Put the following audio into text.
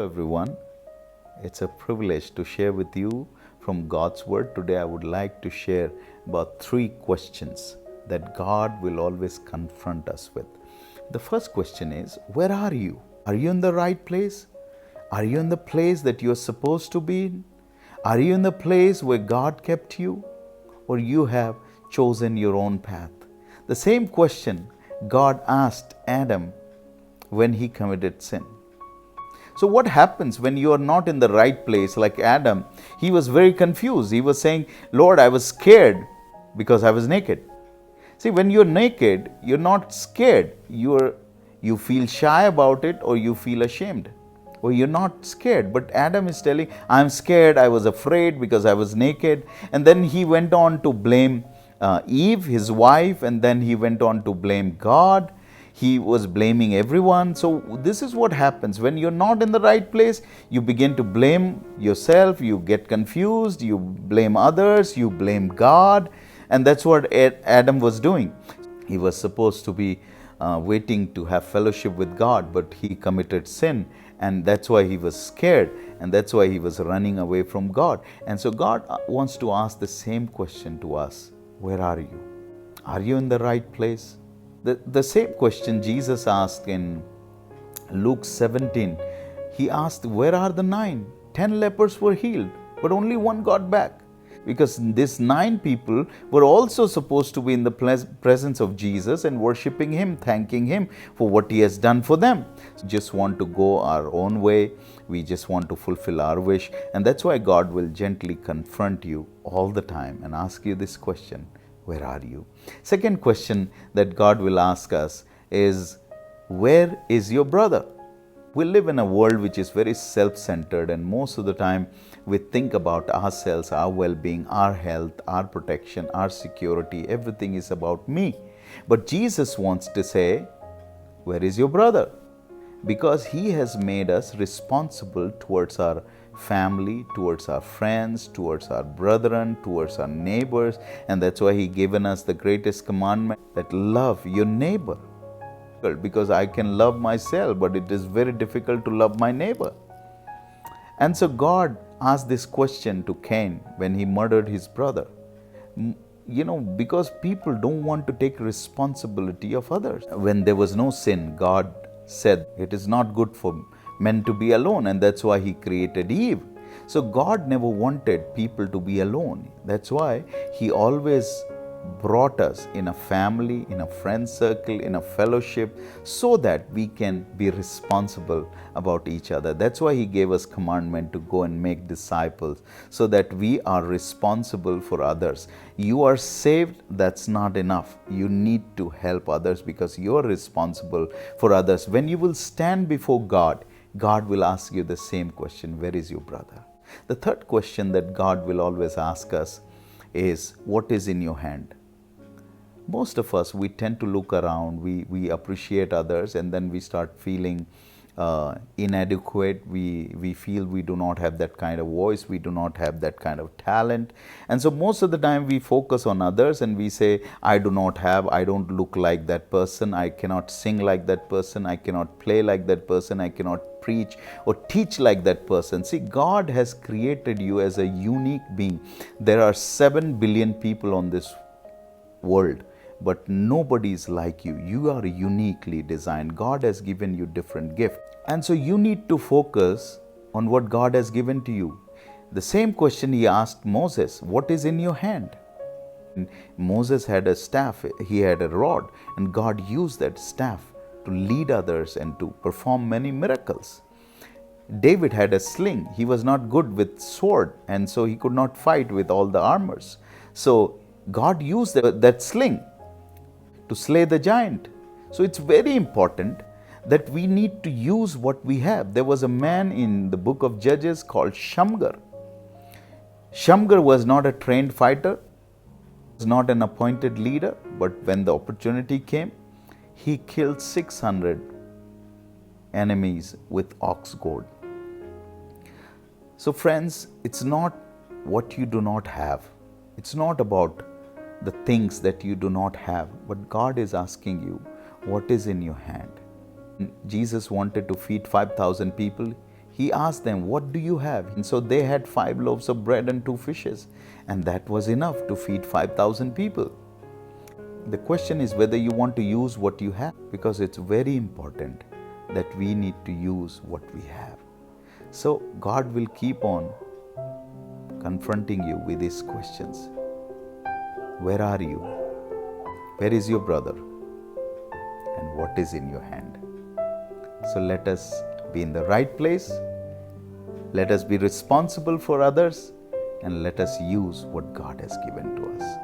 everyone. It's a privilege to share with you from God's Word. Today, I would like to share about 3 questions that God will always confront us with. The first question is, where are you? Are you in the right place? Are you in the place that you're supposed to be in? Are you in the place where God kept you? Or you have chosen your own path? The same question God asked Adam when he committed sin. So what happens when you are not in the right place? Like Adam, he was very confused. He was saying, Lord, I was scared because I was naked. See, when you're naked, you're not scared. You feel shy about it, or you feel ashamed, or you're not scared. But Adam is telling, I'm scared, I was afraid because I was naked. And then he went on to blame Eve, his wife, and then he went on to blame God. He was blaming everyone. So this is what happens when you're not in the right place. You begin to blame yourself, you get confused, you blame others, you blame God. And that's what Adam was doing. He was supposed to be waiting to have fellowship with God, but he committed sin, and that's why he was scared, and that's why he was running away from God. And so God wants to ask the same question to us. Where are you? Are you in the right place? The same question Jesus asked in Luke 17. He asked, where are the 9? 10 lepers were healed, but only one got back. Because these 9 people were also supposed to be in the presence of Jesus and worshiping Him, thanking Him for what He has done for them. We just want to go our own way. We just want to fulfill our wish. And that's why God will gently confront you all the time and ask you this question. Where are you? Second question that God will ask us is, where is your brother? We live in a world which is very self-centered, and most of the time we think about ourselves, our well-being, our health, our protection, our security. Everything is about me. But Jesus wants to say, where is your brother? Because He has made us responsible towards our family, towards our friends, towards our brethren, towards our neighbors. And that's why He given us the greatest commandment, that love your neighbor. Because I can love myself, but it is very difficult to love my neighbor. And so God asked this question to Cain when he murdered his brother. Because people don't want to take responsibility of others. When there was no sin, God said it is not good for men to be alone, and that's why He created Eve. So God never wanted people to be alone. That's why He always brought us in a family, in a friend circle, in a fellowship, so that we can be responsible about each other. That's why He gave us commandment to go and make disciples, so that we are responsible for others. You are saved, that's not enough. You need to help others because you are responsible for others. When you will stand before God, God will ask you the same question, where is your brother? The third question that God will always ask us is, what is in your hand? Most of us, we tend to look around, we appreciate others, and then we start feeling inadequate. We feel we do not have that kind of voice, we do not have that kind of talent. And so most of the time we focus on others and we say, I don't look like that person, I cannot sing like that person, I cannot play like that person, I cannot preach or teach like that person. See, God has created you as a unique being. There are 7 billion people on this world, but nobody is like you. You are uniquely designed. God has given you different gifts. And so you need to focus on what God has given to you. The same question He asked Moses, what is in your hand? And Moses had a staff, he had a rod, and God used that staff to lead others and to perform many miracles. David had a sling. He was not good with sword, and so he could not fight with all the armors. So God used that sling to slay the giant. So it's very important that we need to use what we have. There was a man in the book of Judges called Shamgar. Shamgar was not a trained fighter, was not an appointed leader, but when the opportunity came, he killed 600 enemies with ox goad. So friends, it's not what you do not have. It's not about the things that you do not have, but God is asking you, what is in your hand? Jesus wanted to feed 5,000 people. He asked them, "What do you have?" And so they had 5 loaves of bread and 2 fishes, and that was enough to feed 5,000 people. The question is whether you want to use what you have, because it's very important that we need to use what we have. So God will keep on confronting you with these questions. Where are you? Where is your brother? And what is in your hand? So let us be in the right place. Let us be responsible for others, and let us use what God has given to us.